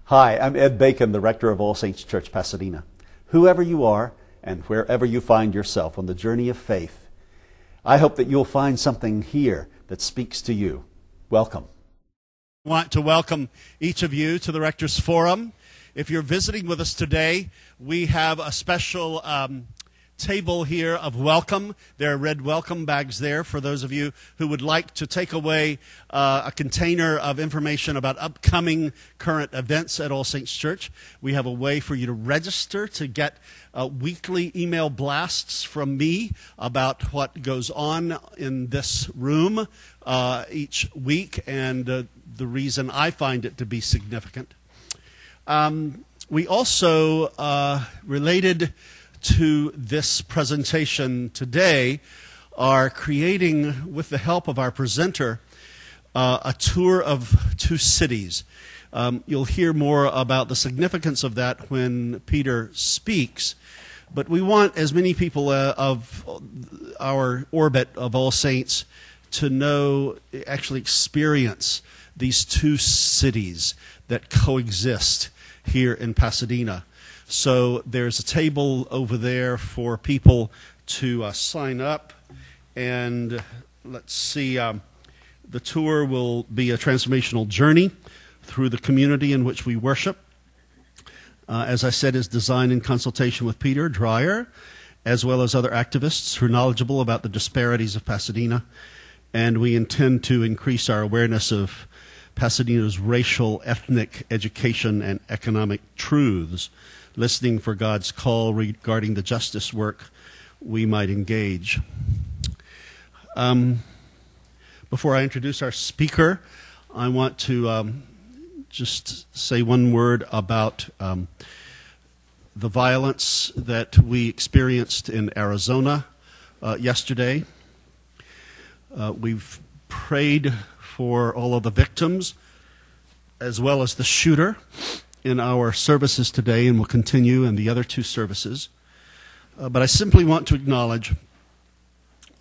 Hi, I'm Ed Bacon, the Rector of All Saints Church, Pasadena. Whoever you are and wherever you find yourself on the journey of faith, I hope that you'll find something here that speaks to you. Welcome. I want to welcome each of you to the Rector's Forum. If you're visiting with us today, we have a special table here of welcome. There are red welcome bags there for those of you who would like to take away a container of information about upcoming current events at All Saints Church. We have a way for you to register to get weekly email blasts from me about what goes on in this room each week and the reason I find it to be significant. We also, related to this presentation today, are creating, with the help of our presenter, a tour of two cities. You'll hear more about the significance of that when Peter speaks, but we want as many people of our orbit of All Saints to know, actually experience these two cities that coexist here in Pasadena. So there's a table over there for people to sign up, and let's see, the tour will be a transformational journey through the community in which we worship. As I said, is designed in consultation with Peter Dreier, as well as other activists who are knowledgeable about the disparities of Pasadena, and we intend to increase our awareness of Pasadena's racial, ethnic, education, and economic truths, listening for God's call regarding the justice work we might engage. Before I introduce our speaker, I want to just say one word about the violence that we experienced in Arizona yesterday. We've prayed for all of the victims as well as the shooter in our services today, and will continue in the other two services. But I simply want to acknowledge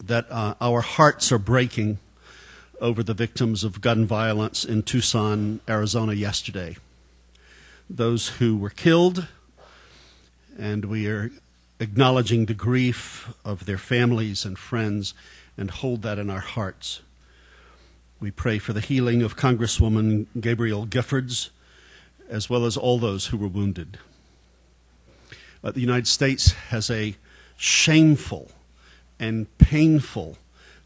that our hearts are breaking over the victims of gun violence in Tucson, Arizona yesterday. Those who were killed, and we are acknowledging the grief of their families and friends and hold that in our hearts. We pray for the healing of Congresswoman Gabrielle Giffords, as well as all those who were wounded. The United States has a shameful and painful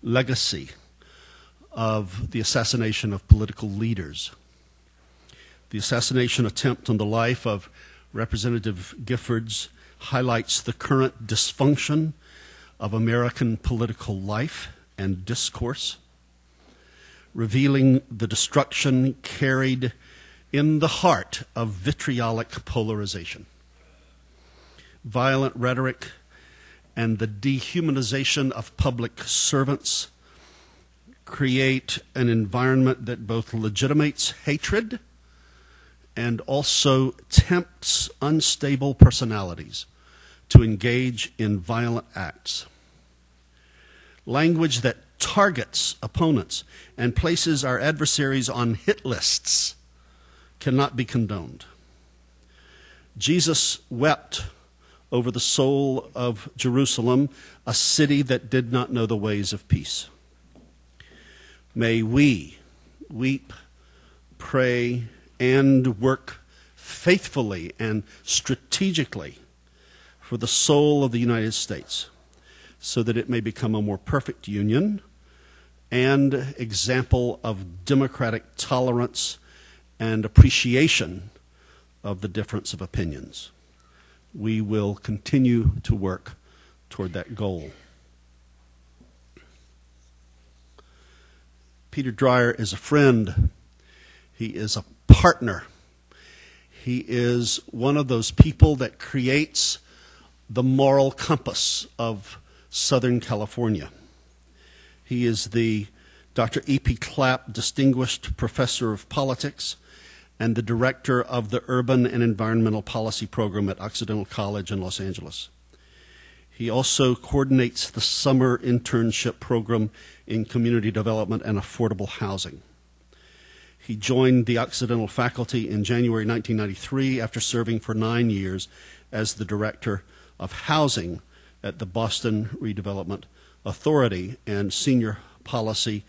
legacy of the assassination of political leaders. The assassination attempt on the life of Representative Giffords highlights the current dysfunction of American political life and discourse, revealing the destruction carried in the heart of vitriolic polarization. Violent rhetoric and the dehumanization of public servants create an environment that both legitimates hatred and also tempts unstable personalities to engage in violent acts. Language that targets opponents and places our adversaries on hit lists cannot be condoned. Jesus wept over the soul of Jerusalem, a city that did not know the ways of peace. May we weep, pray, and work faithfully and strategically for the soul of the United States, so that it may become a more perfect union and example of democratic tolerance and appreciation of the difference of opinions. We will continue to work toward that goal. Peter Dreier is a friend. He is a partner. He is one of those people that creates the moral compass of Southern California. He is the Dr. E.P. Clapp Distinguished Professor of Politics and the director of the Urban and Environmental Policy Program at Occidental College in Los Angeles. He also coordinates the summer internship program in community development and affordable housing. He joined the Occidental faculty in January 1993 after serving for 9 years as the director of housing at the Boston Redevelopment Authority and senior policy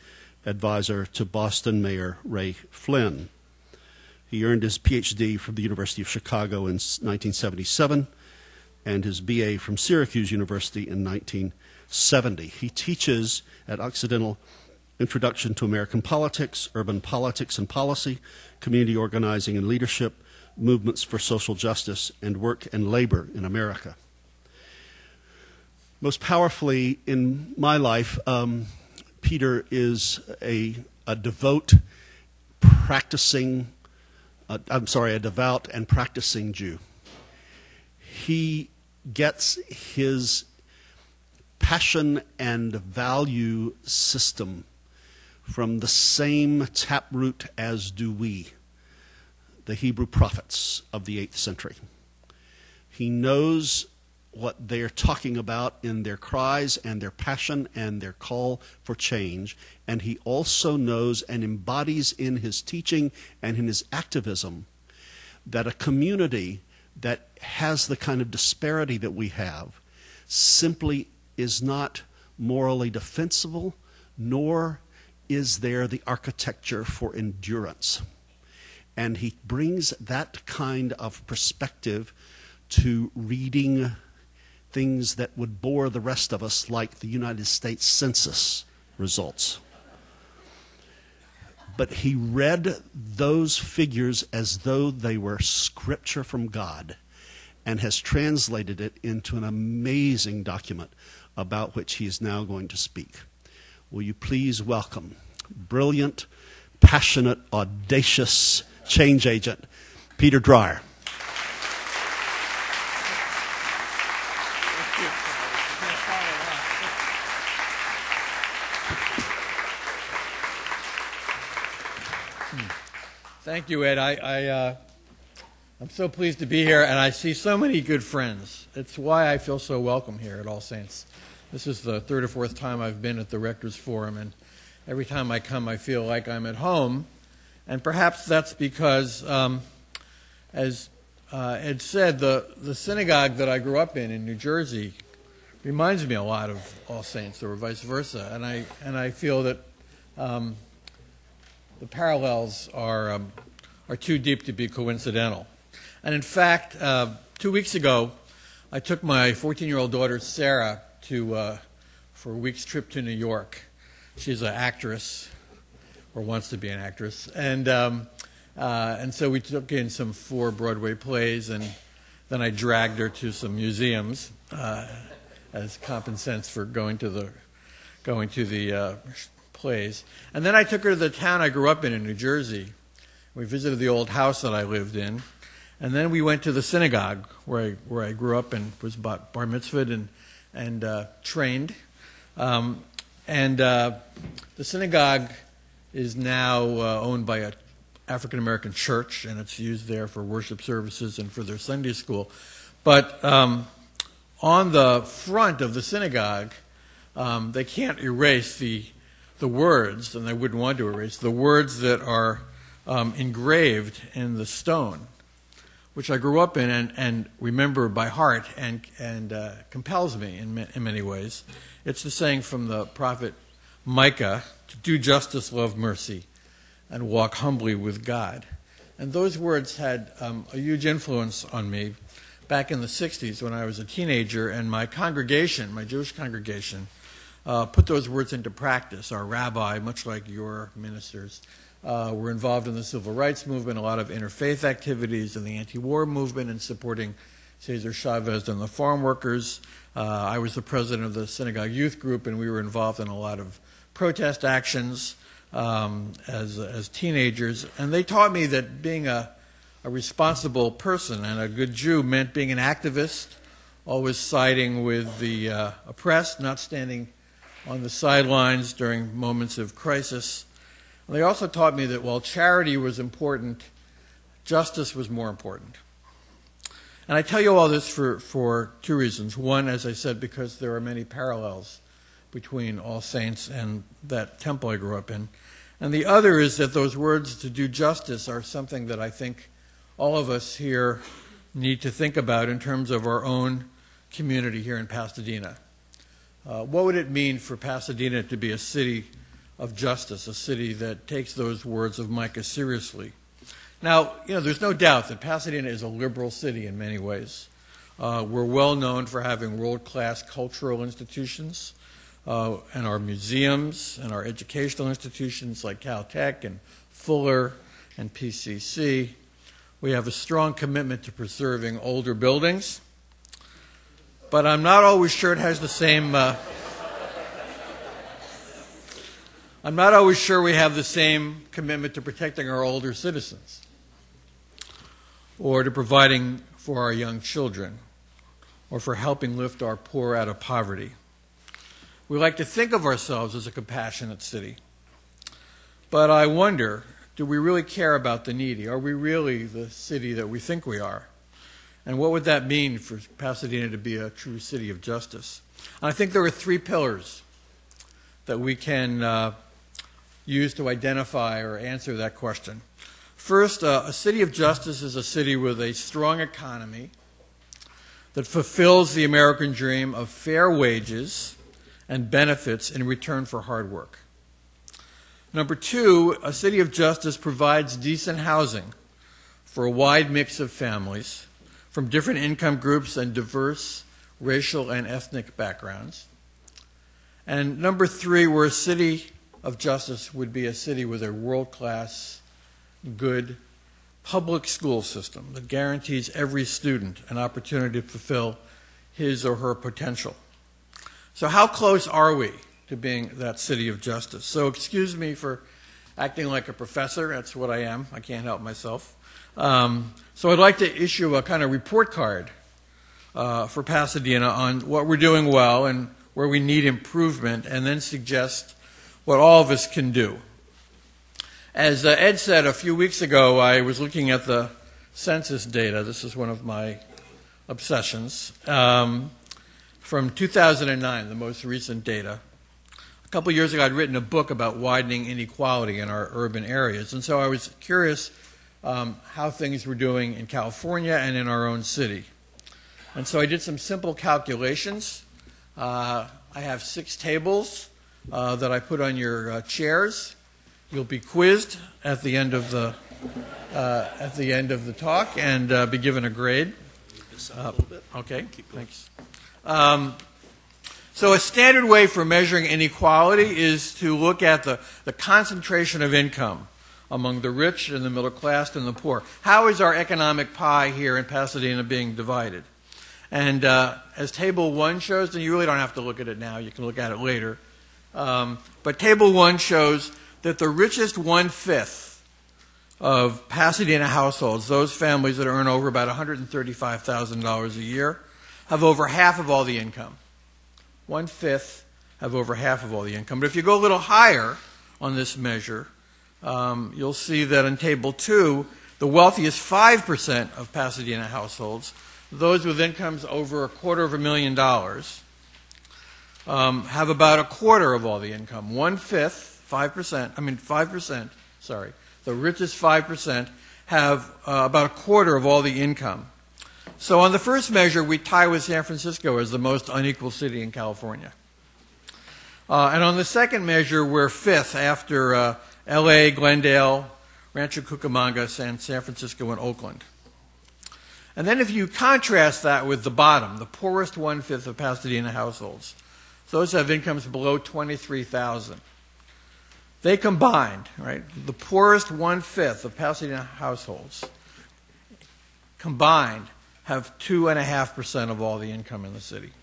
advisor to Boston Mayor Ray Flynn. He earned his PhD from the University of Chicago in 1977 and his BA from Syracuse University in 1970. He teaches at Occidental Introduction to American Politics, Urban Politics and Policy, Community Organizing and Leadership, Movements for Social Justice, and Work and Labor in America. Most powerfully in my life, Peter is a devout and practicing Jew. He gets his passion and value system from the same taproot as do we, the Hebrew prophets of the 8th century. He knows what they're talking about in their cries and their passion and their call for change, and he also knows and embodies in his teaching and in his activism that a community that has the kind of disparity that we have simply is not morally defensible, nor is there the architecture for endurance. And he brings that kind of perspective to reading things that would bore the rest of us, like the United States Census results. But he read those figures as though they were scripture from God and has translated it into an amazing document about which he is now going to speak. Will you please welcome brilliant, passionate, audacious change agent, Peter Dreier. Thank you, Ed. I'm so pleased to be here, and I see so many good friends. It's why I feel so welcome here at All Saints. This is the third or fourth time I've been at the Rector's Forum, and every time I come, I feel like I'm at home. And perhaps that's because, as Ed said, the synagogue that I grew up in New Jersey reminds me a lot of All Saints, or vice versa. And I feel that the parallels are too deep to be coincidental. And in fact, 2 weeks ago, I took my 14-year-old daughter Sarah for a week's trip to New York. She's an actress, or wants to be an actress, and so we took in some 4 Broadway plays, and then I dragged her to some museums as compensance for going to the plays. And then I took her to the town I grew up in New Jersey. We visited the old house that I lived in, and then we went to the synagogue where I grew up and was bar mitzvahed and trained. The synagogue is now owned by an African-American church, and it's used there for worship services and for their Sunday school. But on the front of the synagogue, they can't erase the words, and they wouldn't want to erase the words that are engraved in the stone, which I grew up in and remember by heart and compels me in many ways. It's the saying from the prophet Micah, to do justice, love mercy, and walk humbly with God. And those words had a huge influence on me back in the 60s when I was a teenager, and my congregation, my Jewish congregation, put those words into practice. Our rabbi, much like your ministers, were involved in the civil rights movement, a lot of interfaith activities in the anti-war movement and supporting Cesar Chavez and the farm workers. I was the president of the synagogue youth group, and we were involved in a lot of protest actions as teenagers. And they taught me that being a responsible person and a good Jew meant being an activist, always siding with the oppressed, not standing on the sidelines during moments of crisis. And they also taught me that while charity was important, justice was more important. And I tell you all this for 2 reasons. One, as I said, because there are many parallels between All Saints and that temple I grew up in. And the other is that those words, to do justice, are something that I think all of us here need to think about in terms of our own community here in Pasadena. What would it mean for Pasadena to be a city of justice, a city that takes those words of Micah seriously? Now, there's no doubt that Pasadena is a liberal city in many ways. We're well known for having world-class cultural institutions, and our museums and our educational institutions like Caltech and Fuller and PCC. We have a strong commitment to preserving older buildings, but I'm not always sure it has the same. I'm not always sure we have the same commitment to protecting our older citizens or to providing for our young children or for helping lift our poor out of poverty. We like to think of ourselves as a compassionate city, but I wonder, do we really care about the needy? Are we really the city that we think we are? And what would that mean for Pasadena to be a true city of justice? And I think there are 3 pillars that we can use to identify or answer that question. First, a city of justice is a city with a strong economy that fulfills the American dream of fair wages and benefits in return for hard work. Number 2, a city of justice provides decent housing for a wide mix of families from different income groups and diverse racial and ethnic backgrounds. And number 3, where a city of justice would be a city with a world-class, good public school system that guarantees every student an opportunity to fulfill his or her potential. So how close are we to being that city of justice? So excuse me for acting like a professor. That's what I am. I can't help myself. So I'd like to issue a kind of report card for Pasadena on what we're doing well and where we need improvement, and then suggest what all of us can do. As Ed said a few weeks ago, I was looking at the census data. This is one of my obsessions. From 2009, the most recent data. A couple years ago, I'd written a book about widening inequality in our urban areas, and so I was curious how things were doing in California and in our own city. And so I did some simple calculations. I have 6 tables that I put on your chairs. You'll be quizzed at the end of the talk and be given a grade. Okay, thanks. So a standard way for measuring inequality is to look at the concentration of income among the rich and the middle class and the poor. How is our economic pie here in Pasadena being divided? And as Table 1 shows, and you really don't have to look at it now, you can look at it later, but Table 1 shows that the richest 1/5 of Pasadena households, those families that earn over about $135,000 a year, have over half of all the income. 1/5 have over half of all the income. But if you go a little higher on this measure, you'll see that in Table 2, the wealthiest 5% of Pasadena households, those with incomes over $250,000, have about a quarter of all the income. 1/5, 5%, the richest 5% have about a quarter of all the income. So on the first measure, we tie with San Francisco as the most unequal city in California. And on the second measure, we're 5th after LA, Glendale, Rancho Cucamonga, San Francisco, and Oakland. And then if you contrast that with the bottom, the poorest 1/5 of Pasadena households, those have incomes below $23,000. They combined, right, the poorest 1/5 of Pasadena households combined have 2.5% of all the income in the city.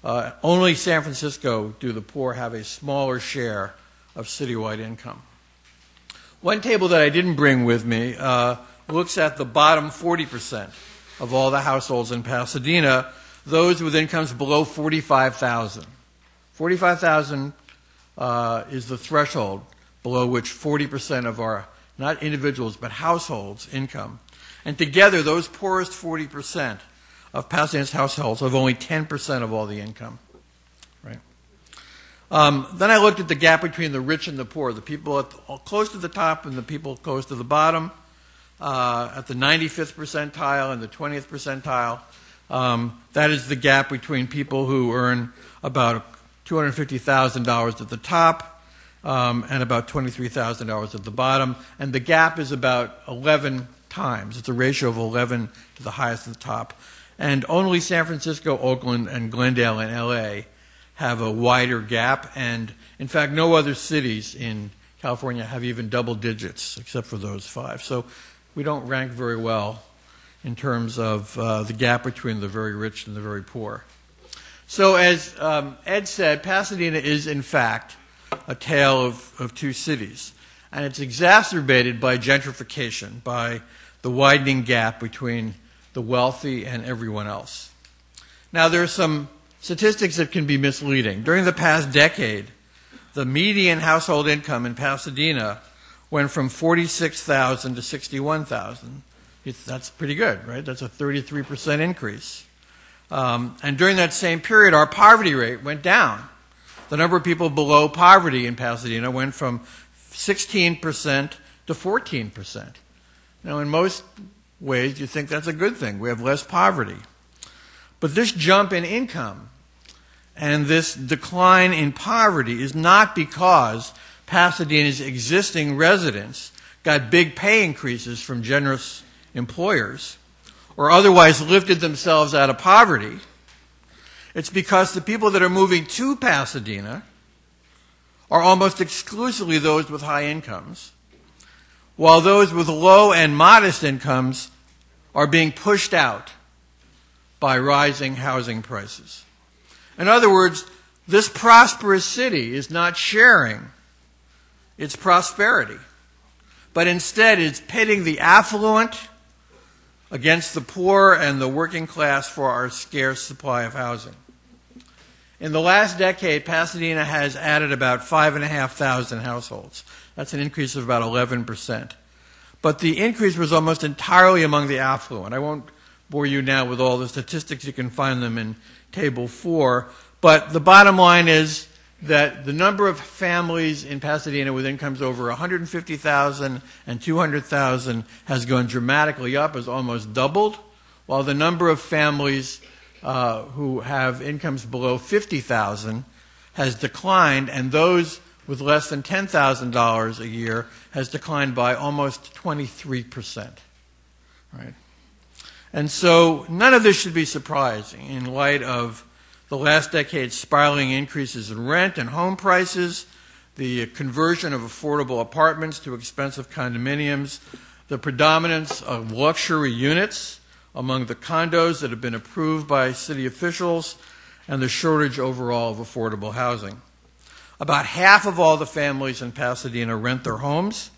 Only San Francisco do the poor have a smaller share of citywide income. One table that I didn't bring with me looks at the bottom 40% of all the households in Pasadena, those with incomes below $45,000. $45,000 is the threshold below which 40% of our, not individuals, but households' income. And together, those poorest 40% of Pasadena's households have only 10% of all the income. Right? Then I looked at the gap between the rich and the poor, the people close to the top and the people close to the bottom, at the 95th percentile and the 20th percentile. That is the gap between people who earn about $250,000 at the top and about $23,000 at the bottom. And the gap is about 11 times. It's a ratio of 11 to the highest at the top. And only San Francisco, Oakland, and Glendale and LA have a wider gap. And in fact, no other cities in California have even double digits except for those 5. So we don't rank very well in terms of the gap between the very rich and the very poor. So as Ed said, Pasadena is in fact a tale of two cities. And it's exacerbated by gentrification, by the widening gap between the wealthy and everyone else. Now there are some statistics that can be misleading. During the past decade, the median household income in Pasadena went from $46,000 to $61,000. That's pretty good, right? That's a 33% increase. And during that same period, our poverty rate went down. The number of people below poverty in Pasadena went from 16% to 14%. Now, in most ways, you think that's a good thing. We have less poverty. But this jump in income and this decline in poverty is not because Pasadena's existing residents got big pay increases from generous employers or otherwise lifted themselves out of poverty. It's because the people that are moving to Pasadena are almost exclusively those with high incomes, while those with low and modest incomes are being pushed out by rising housing prices. In other words, this prosperous city is not sharing its prosperity, but instead is pitting the affluent against the poor and the working class for our scarce supply of housing. In the last decade, Pasadena has added about 5,500 households. That's an increase of about 11%. But the increase was almost entirely among the affluent. I won't bore you now with all the statistics. You can find them in Table 4. But the bottom line is that the number of families in Pasadena with incomes over $150,000 and $200,000 has gone dramatically up, has almost doubled, while the number of families who have incomes below $50,000 has declined, and those with less than $10,000 a year has declined by almost 23%. Right? And so none of this should be surprising in light of the last decade's spiraling increases in rent and home prices, the conversion of affordable apartments to expensive condominiums, the predominance of luxury units among the condos that have been approved by city officials, and the shortage overall of affordable housing. About half of all the families in Pasadena rent their homes,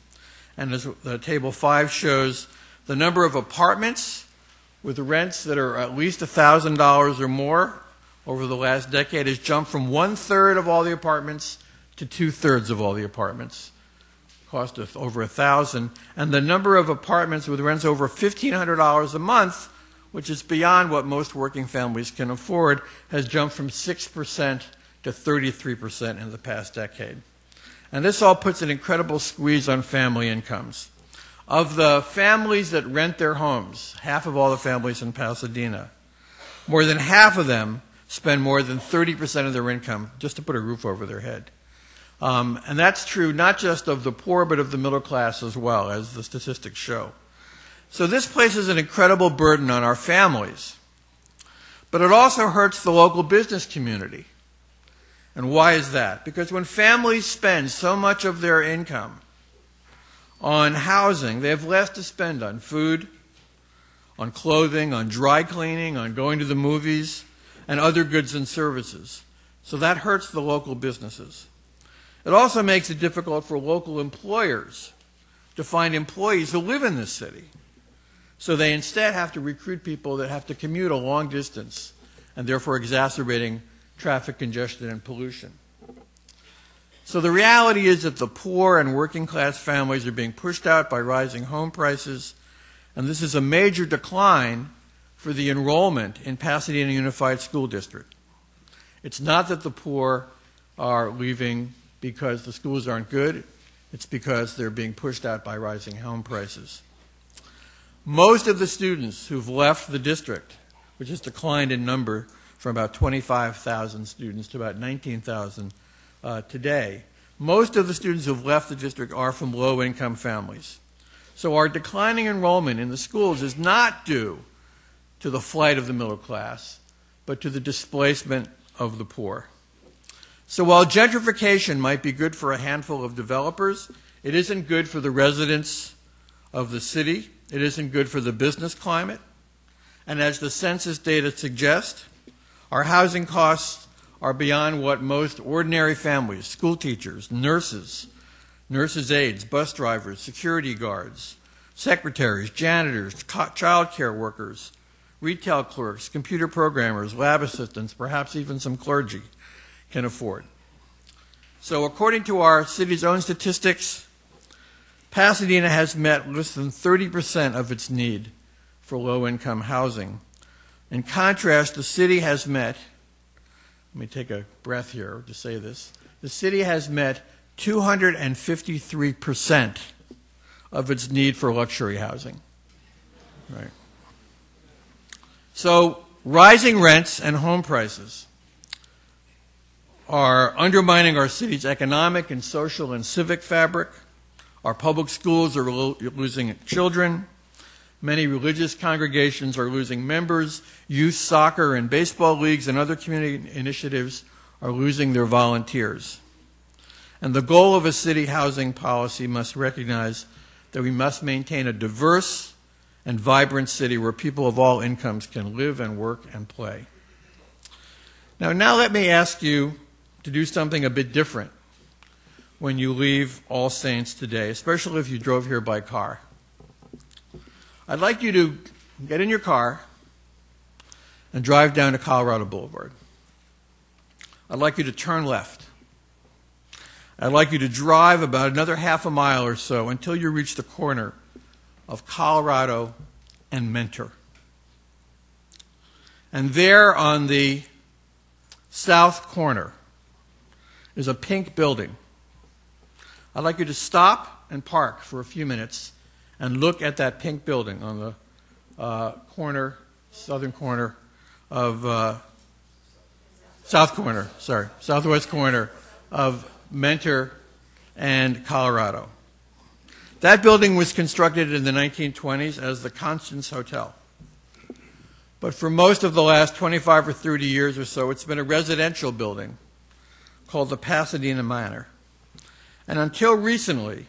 and as Table 5 shows, the number of apartments with rents that are at least $1,000 or more over the last decade has jumped from 1/3 of all the apartments to 2/3 of all the apartments. Cost of over $1,000. And the number of apartments with rents over $1,500 a month, which is beyond what most working families can afford, has jumped from 6% to 33% in the past decade. And this all puts an incredible squeeze on family incomes. Of the families that rent their homes, half of all the families in Pasadena, more than half of them spend more than 30% of their income just to put a roof over their head. And that's true not just of the poor, but of the middle class as well, as the statistics show. So this places an incredible burden on our families. But it also hurts the local business community. And why is that? Because when families spend so much of their income on housing, they have less to spend on food, on clothing, on dry cleaning, on going to the movies, and other goods and services. So that hurts the local businesses. It also makes it difficult for local employers to find employees who live in this city. So they instead have to recruit people that have to commute a long distance, and therefore exacerbating traffic congestion and pollution. So the reality is that the poor and working class families are being pushed out by rising home prices, and this is a major decline for the enrollment in Pasadena Unified School District. It's not that the poor are leaving because the schools aren't good. It's because they're being pushed out by rising home prices. Most of the students who've left the district, which has declined in number from about 25,000 students to about 19,000 today, most of the students who've left the district are from low-income families. So our declining enrollment in the schools is not due to the flight of the middle class, but to the displacement of the poor. So while gentrification might be good for a handful of developers, it isn't good for the residents of the city. It isn't good for the business climate. And as the census data suggest, our housing costs are beyond what most ordinary families, school teachers, nurses, nurses' aides, bus drivers, security guards, secretaries, janitors, child care workers, retail clerks, computer programmers, lab assistants, perhaps even some clergy can afford. So according to our city's own statistics, Pasadena has met less than 30% of its need for low-income housing. In contrast, the city has met, let me take a breath here to say this, the city has met 253% of its need for luxury housing. Right. So rising rents and home prices are undermining our city's economic and social and civic fabric. Our public schools are losing children. Many religious congregations are losing members. Youth soccer and baseball leagues and other community initiatives are losing their volunteers. And the goal of a city housing policy must recognize that we must maintain a diverse and vibrant city where people of all incomes can live and work and play. Now let me ask you to do something a bit different when you leave All Saints today, especially if you drove here by car. I'd like you to get in your car and drive down to Colorado Boulevard. I'd like you to turn left. I'd like you to drive about another half a mile or so until you reach the corner of Colorado and Mentor. And there on the south corner is a pink building. I'd like you to stop and park for a few minutes and look at that pink building on the southwest corner of Mentor and Colorado. That building was constructed in the 1920s as the Constance Hotel. But for most of the last 25 or 30 years or so, it's been a residential building called the Pasadena Manor. And until recently,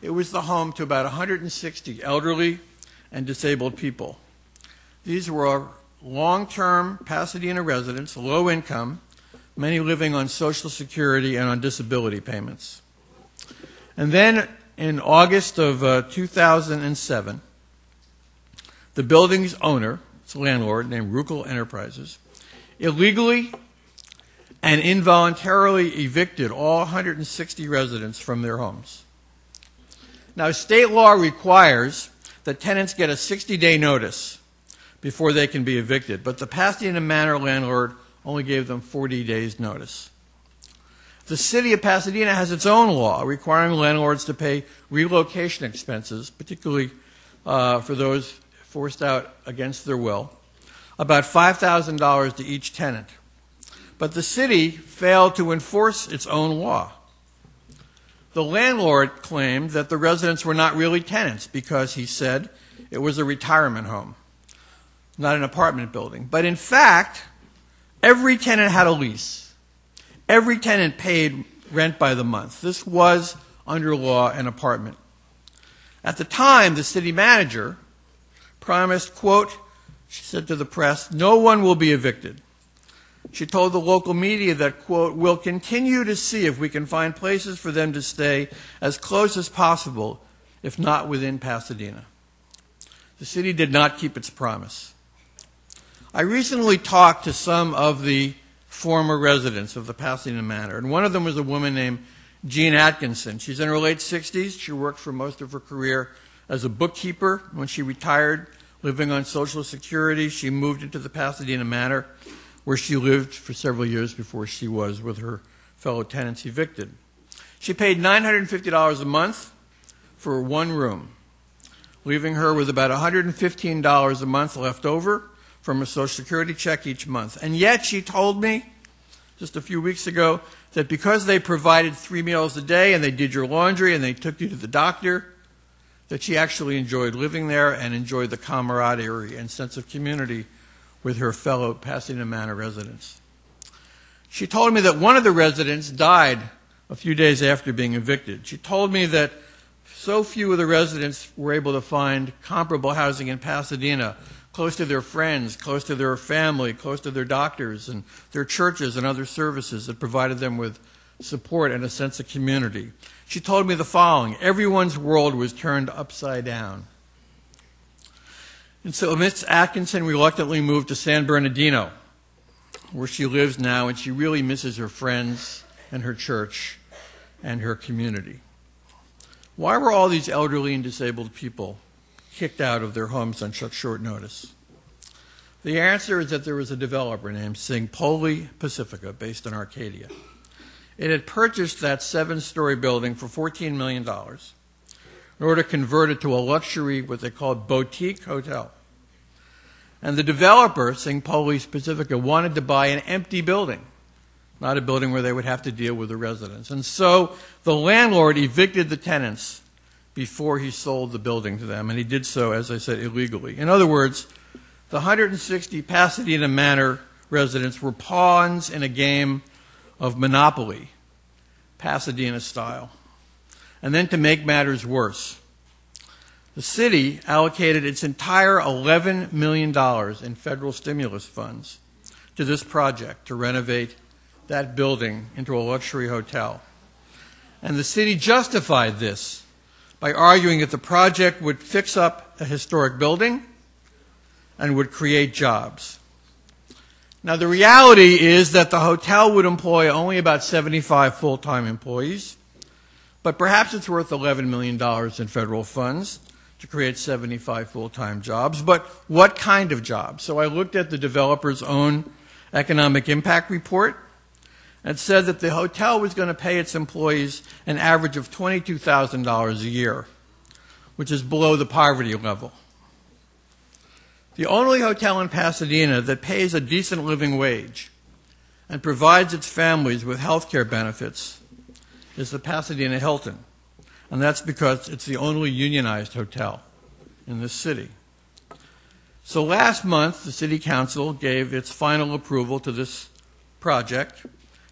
it was the home to about 160 elderly and disabled people. These were long-term Pasadena residents, low income, many living on Social Security and on disability payments. And then in August of 2007, the building's owner, its landlord named Ruckel Enterprises, illegally and involuntarily evicted all 160 residents from their homes. Now, state law requires that tenants get a 60-day notice before they can be evicted, but the Pasadena Manor landlord only gave them 40 days notice. The city of Pasadena has its own law requiring landlords to pay relocation expenses, particularly for those forced out against their will, about $5,000 to each tenant. But the city failed to enforce its own law. The landlord claimed that the residents were not really tenants because he said it was a retirement home, not an apartment building. But in fact, every tenant had a lease. Every tenant paid rent by the month. This was, under law, an apartment. At the time, the city manager promised, quote, she said to the press, no one will be evicted. She told the local media that, quote, we'll continue to see if we can find places for them to stay as close as possible, if not within Pasadena. The city did not keep its promise. I recently talked to some of the former residents of the Pasadena Manor, and one of them was a woman named Jean Atkinson. She's in her late 60s. She worked for most of her career as a bookkeeper. When she retired, living on Social Security, she moved into the Pasadena Manor, where she lived for several years before she was with her fellow tenants evicted. She paid $950 a month for one room, leaving her with about $115 a month left over from a Social Security check each month. And yet she told me just a few weeks ago that because they provided 3 meals a day and they did your laundry and they took you to the doctor, that she actually enjoyed living there and enjoyed the camaraderie and sense of community with her fellow Pasadena Manor residents. She told me that one of the residents died a few days after being evicted. She told me that so few of the residents were able to find comparable housing in Pasadena, close to their friends, close to their family, close to their doctors and their churches and other services that provided them with support and a sense of community. She told me the following: everyone's world was turned upside down. And so Ms. Atkinson reluctantly moved to San Bernardino, where she lives now, and she really misses her friends and her church and her community. Why were all these elderly and disabled people kicked out of their homes on such short notice? The answer is that there was a developer named Singpoli Pacifica based in Arcadia. It had purchased that 7-story building for $14 million in order to convert it to a luxury, what they called boutique hotel. And the developer, Singpoli Pacifica, wanted to buy an empty building, not a building where they would have to deal with the residents. And so the landlord evicted the tenants before he sold the building to them, and he did so, as I said, illegally. In other words, the 160 Pasadena Manor residents were pawns in a game of Monopoly, Pasadena style. And then to make matters worse, the city allocated its entire $11 million in federal stimulus funds to this project to renovate that building into a luxury hotel. And the city justified this by arguing that the project would fix up a historic building and would create jobs. Now, the reality is that the hotel would employ only about 75 full-time employees, but perhaps it's worth $11 million in federal funds to create 75 full-time jobs. But what kind of jobs? So I looked at the developer's own economic impact report, and said that the hotel was going to pay its employees an average of $22,000 a year, which is below the poverty level. The only hotel in Pasadena that pays a decent living wage and provides its families with health care benefits is the Pasadena Hilton, and that's because it's the only unionized hotel in this city. So last month, the City Council gave its final approval to this project,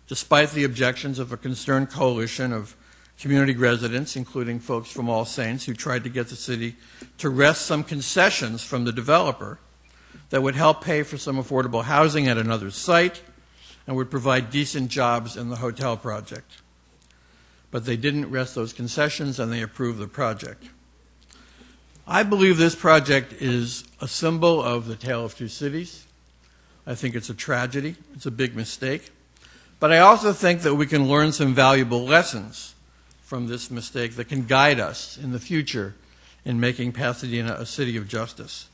despite the objections of a concerned coalition of community residents, including folks from All Saints, who tried to get the city to wrest some concessions from the developer that would help pay for some affordable housing at another site and would provide decent jobs in the hotel project. But they didn't wrest those concessions, and they approved the project. I believe this project is a symbol of the tale of two cities. I think it's a tragedy. It's a big mistake. But I also think that we can learn some valuable lessons from this mistake that can guide us in the future in making Pasadena a city of justice.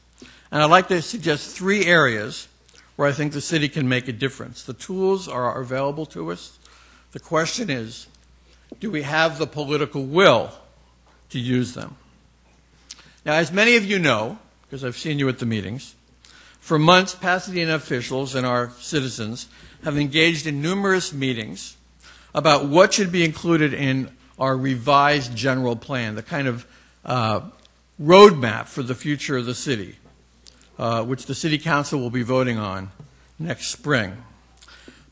And I'd like to suggest 3 areas where I think the city can make a difference. The tools are available to us. The question is, do we have the political will to use them? Now, as many of you know, because I've seen you at the meetings, for months, Pasadena officials and our citizens have engaged in numerous meetings about what should be included in our revised general plan, the kind of roadmap for the future of the city, which the City Council will be voting on next spring.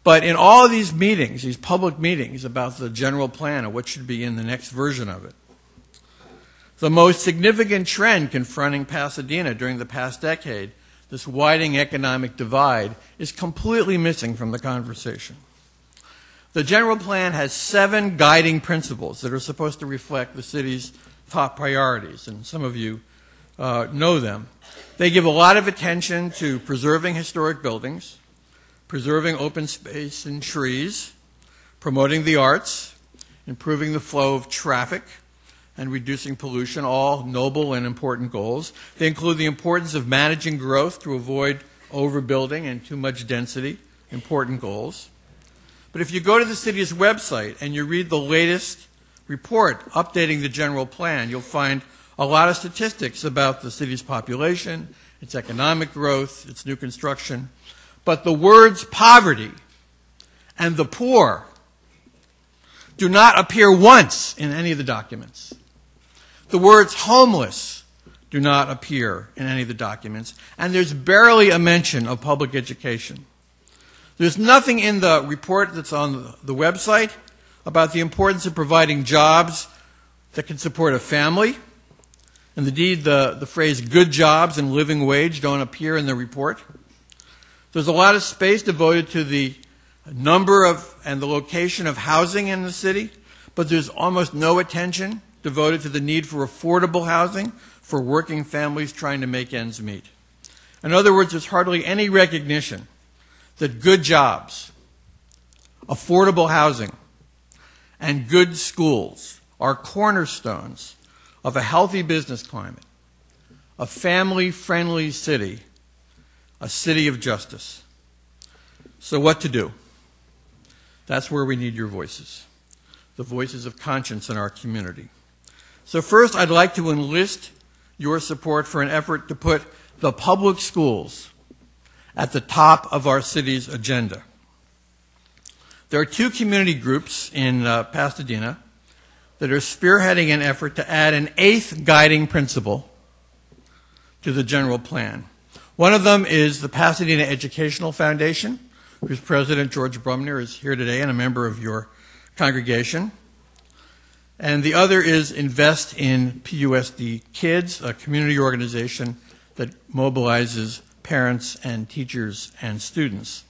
But in all of these meetings, these public meetings about the general plan and what should be in the next version of it, the most significant trend confronting Pasadena during the past decade, this widening economic divide, is completely missing from the conversation. The general plan has 7 guiding principles that are supposed to reflect the city's top priorities, and some of you know them. They give a lot of attention to preserving historic buildings, preserving open space and trees, promoting the arts, improving the flow of traffic, and reducing pollution, all noble and important goals. They include the importance of managing growth to avoid overbuilding and too much density, important goals. But if you go to the city's website and you read the latest report updating the general plan, you'll find a lot of statistics about the city's population, its economic growth, its new construction. But the words poverty and the poor do not appear once in any of the documents. The words homeless do not appear in any of the documents, and there's barely a mention of public education. There's nothing in the report that's on the website about the importance of providing jobs that can support a family. And indeed, the phrase good jobs and living wage don't appear in the report. There's a lot of space devoted to the number of and the location of housing in the city, but there's almost no attention devoted to the need for affordable housing for working families trying to make ends meet. In other words, there's hardly any recognition that good jobs, affordable housing, and good schools are cornerstones of a healthy business climate, a family-friendly city, a city of justice. So what to do? That's where we need your voices, the voices of conscience in our community. So first, I'd like to enlist your support for an effort to put the public schools at the top of our city's agenda. There are two community groups in Pasadena that are spearheading an effort to add an eighth guiding principle to the general plan. One of them is the Pasadena Educational Foundation, whose president, George Brumner, is here today and a member of your congregation. And the other is Invest in PUSD Kids, a community organization that mobilizes parents and teachers and students.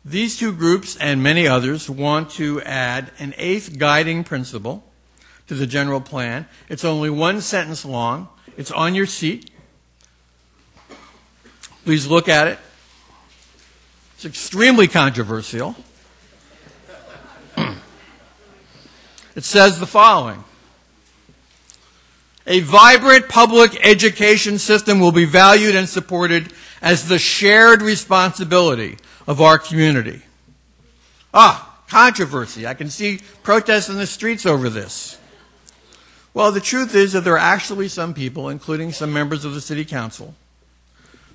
These two groups and many others want to add an eighth guiding principle to the general plan. It's only one sentence long. It's on your seat. Please look at it. It's extremely controversial. It says the following: a vibrant public education system will be valued and supported as the shared responsibility of our community. Controversy. I can see protests in the streets over this. Well, the truth is that there are actually some people, including some members of the City Council,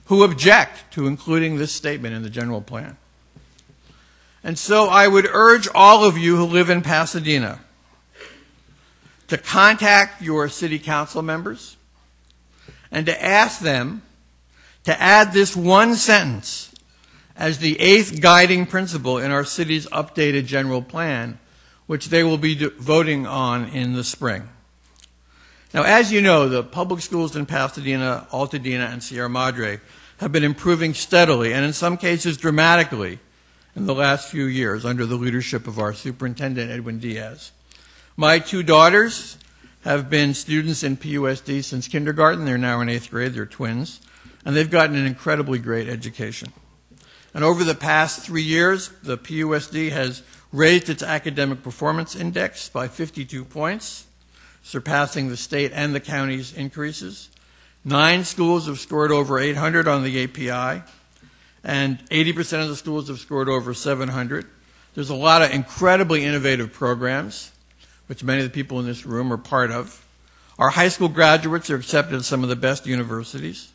who object to including this statement in the general plan. And so I would urge all of you who live in Pasadena to contact your city council members and to ask them to add this one sentence as the eighth guiding principle in our city's updated general plan, which they will be voting on in the spring. Now, as you know, the public schools in Pasadena, Altadena, and Sierra Madre have been improving steadily and in some cases dramatically in the last few years under the leadership of our superintendent, Edwin Diaz. My two daughters have been students in PUSD since kindergarten. They're now in 8th grade. They're twins. And they've gotten an incredibly great education. And over the past 3 years, the PUSD has raised its academic performance index by 52 points, surpassing the state and the county's increases. 9 schools have scored over 800 on the API, and 80% of the schools have scored over 700. There's a lot of incredibly innovative programs, which many of the people in this room are part of. Our high school graduates are accepted at some of the best universities,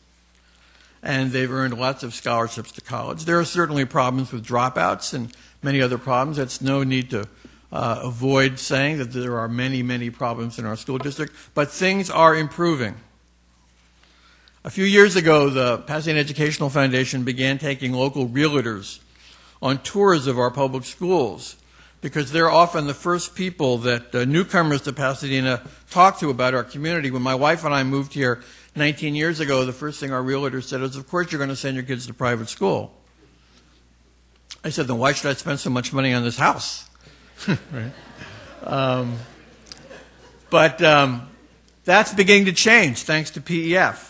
and they've earned lots of scholarships to college. There are certainly problems with dropouts and many other problems. That's no need to avoid saying that there are many, many problems in our school district, but things are improving. A few years ago, the Pasadena Educational Foundation began taking local realtors on tours of our public schools, because they're often the first people that newcomers to Pasadena talk to about our community. When my wife and I moved here 19 years ago, the first thing our realtor said was, of course you're going to send your kids to private school. I said, then why should I spend so much money on this house? Right? But that's beginning to change thanks to PEF.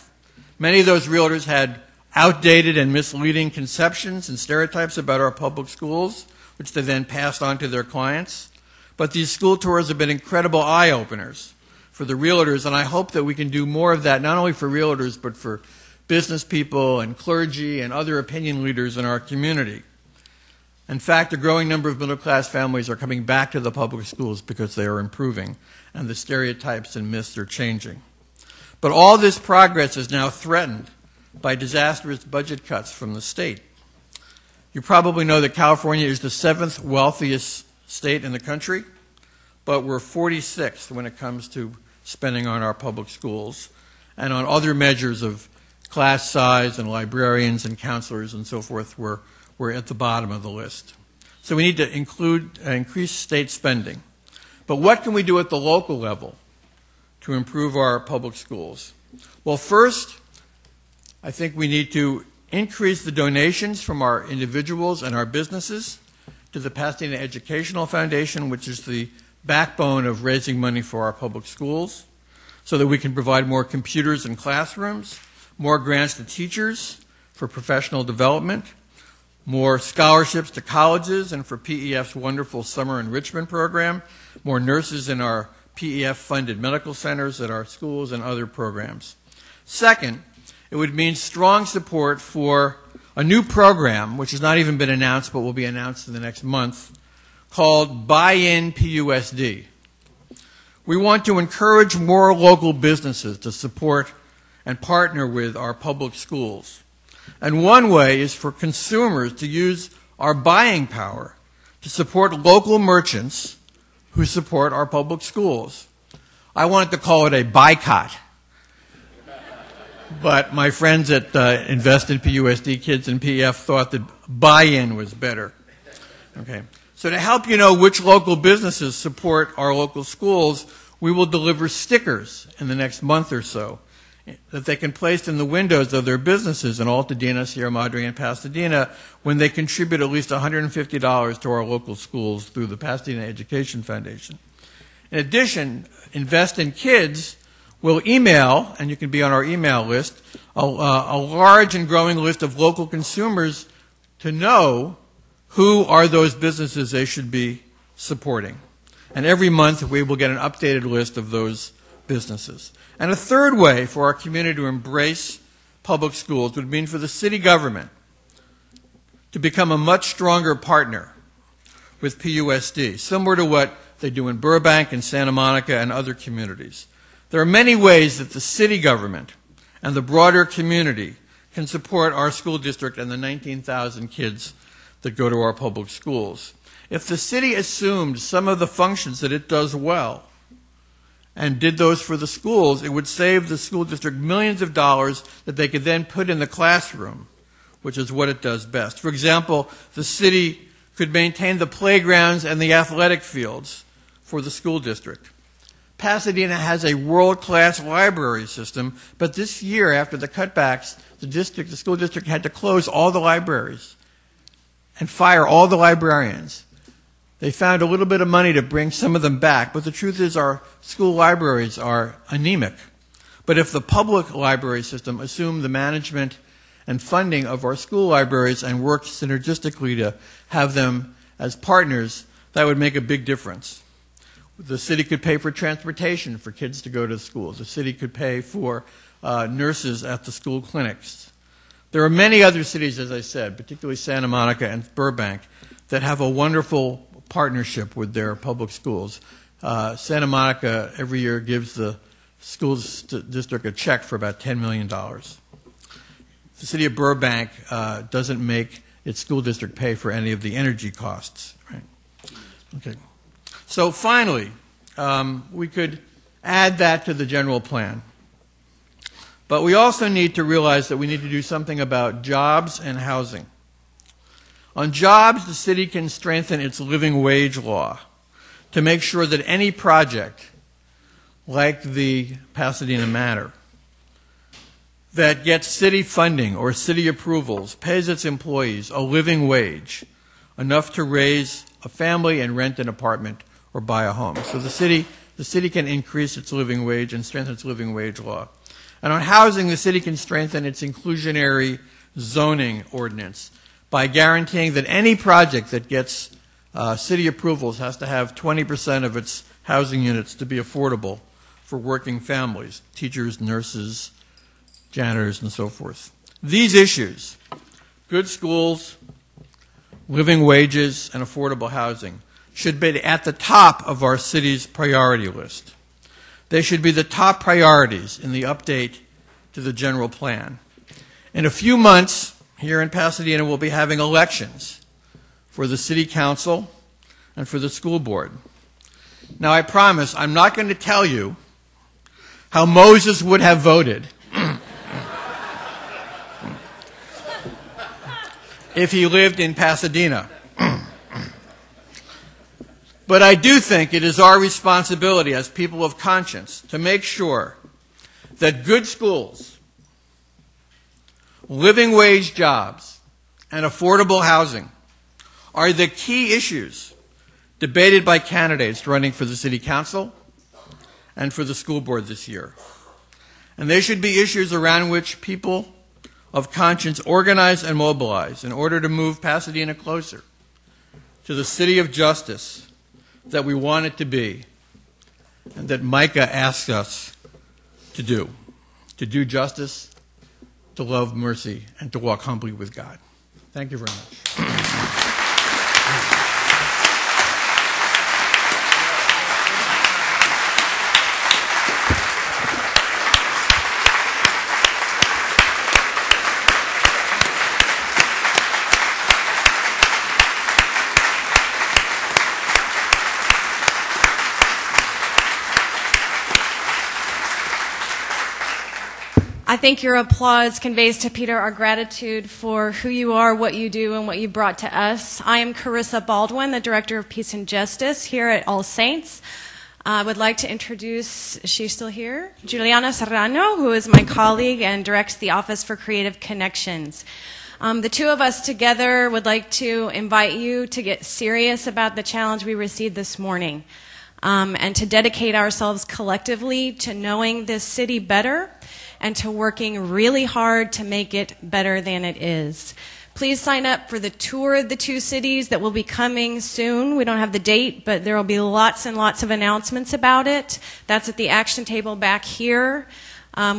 Many of those realtors had outdated and misleading conceptions and stereotypes about our public schools, which they then passed on to their clients. But these school tours have been incredible eye-openers for the realtors, and I hope that we can do more of that, not only for realtors, but for business people and clergy and other opinion leaders in our community. In fact, a growing number of middle-class families are coming back to the public schools because they are improving, and the stereotypes and myths are changing. But all this progress is now threatened by disastrous budget cuts from the state. You probably know that California is the 7th wealthiest state in the country, but we're 46th when it comes to spending on our public schools and on other measures of class size and librarians and counselors and so forth. We're at the bottom of the list. So we need to increase state spending. But what can we do at the local level to improve our public schools? Well, first, I think we need to increase the donations from our individuals and our businesses to the Pasadena Educational Foundation, which is the backbone of raising money for our public schools, so that we can provide more computers in classrooms, more grants to teachers for professional development, more scholarships to colleges and for PEF's wonderful summer enrichment program, more nurses in our PEF-funded medical centers at our schools and other programs. Second, it would mean strong support for a new program, which has not even been announced but will be announced in the next month, called Buy-in PUSD. We want to encourage more local businesses to support and partner with our public schools. And one way is for consumers to use our buying power to support local merchants who support our public schools. I wanted to call it a boycott, but my friends at Invest in PUSD, Kids in PF, thought that buy-in was better. Okay. So to help you know which local businesses support our local schools, we will deliver stickers in the next month or so that they can place in the windows of their businesses in Altadena, Sierra Madre, and Pasadena when they contribute at least $150 to our local schools through the Pasadena Education Foundation. In addition, Invest in Kids will email, and you can be on our email list, a large and growing list of local consumers to know who are those businesses they should be supporting. And every month we will get an updated list of those businesses. And a third way for our community to embrace public schools would mean for the city government to become a much stronger partner with PUSD, similar to what they do in Burbank and Santa Monica and other communities. There are many ways that the city government and the broader community can support our school district and the 19,000 kids that go to our public schools. If the city assumed some of the functions that it does well and did those for the schools, it would save the school district millions of dollars that they could then put in the classroom, which is what it does best. For example, the city could maintain the playgrounds and the athletic fields for the school district. Pasadena has a world-class library system, but this year, after the cutbacks, the school district had to close all the libraries and fire all the librarians. They found a little bit of money to bring some of them back, but the truth is our school libraries are anemic. But if the public library system assumed the management and funding of our school libraries and worked synergistically to have them as partners, that would make a big difference. The city could pay for transportation for kids to go to schools. The city could pay for nurses at the school clinics. There are many other cities, as I said, particularly Santa Monica and Burbank, that have a wonderful partnership with their public schools. Santa Monica every year gives the school district a check for about $10 million. The city of Burbank doesn't make its school district pay for any of the energy costs. Right? Okay. So finally, we could add that to the general plan. But we also need to realize that we need to do something about jobs and housing. On jobs, the city can strengthen its living wage law to make sure that any project, like the Pasadena Matter, that gets city funding or city approvals, pays its employees a living wage, enough to raise a family and rent an apartment or buy a home. So the city can increase its living wage and strengthen its living wage law. And on housing, the city can strengthen its inclusionary zoning ordinance by guaranteeing that any project that gets city approvals has to have 20% of its housing units to be affordable for working families, teachers, nurses, janitors, and so forth. These issues, good schools, living wages, and affordable housing should be at the top of our city's priority list. They should be the top priorities in the update to the general plan. In a few months, here in Pasadena, we'll be having elections for the City Council and for the school board. Now, I promise I'm not going to tell you how Moses would have voted if he lived in Pasadena. But I do think it is our responsibility as people of conscience to make sure that good schools, living wage jobs, and affordable housing are the key issues debated by candidates running for the City Council and for the school board this year. And they should be issues around which people of conscience organize and mobilize in order to move Pasadena closer to the city of justice that we want it to be and that Micah asks us to do justice, to love mercy, and to walk humbly with God. Thank you very much. I think your applause conveys to Peter our gratitude for who you are, what you do, and what you brought to us. I am Carissa Baldwin, the Director of Peace and Justice here at All Saints. I would like to introduce, is she still here? Juliana Serrano, who is my colleague and directs the Office for Creative Connections. The two of us together would like to invite you to get serious about the challenge we received this morning, and to dedicate ourselves collectively to knowing this city better and to working really hard to make it better than it is. Please sign up for the tour of the two cities that will be coming soon. We don't have the date, but there will be lots and lots of announcements about it. That's at the action table back here.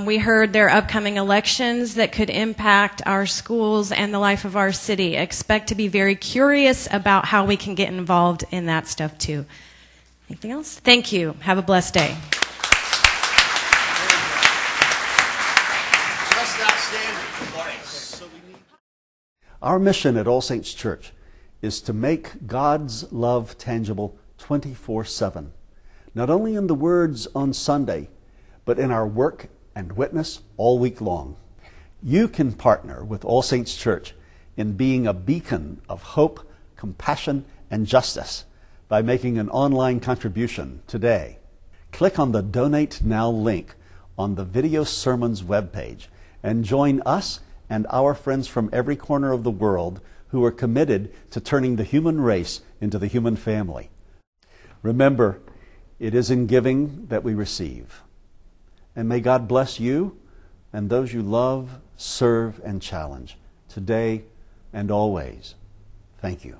We heard there are upcoming elections that could impact our schools and the life of our city. Expect to be very curious about how we can get involved in that stuff too. Anything else? Thank you. Have a blessed day. Our mission at All Saints Church is to make God's love tangible 24/7, not only in the words on Sunday, but in our work and witness all week long. You can partner with All Saints Church in being a beacon of hope, compassion, and justice by making an online contribution today. Click on the Donate Now link on the Video Sermons webpage and join us and our friends from every corner of the world who are committed to turning the human race into the human family. Remember, it is in giving that we receive. And may God bless you and those you love, serve, and challenge today and always. Thank you.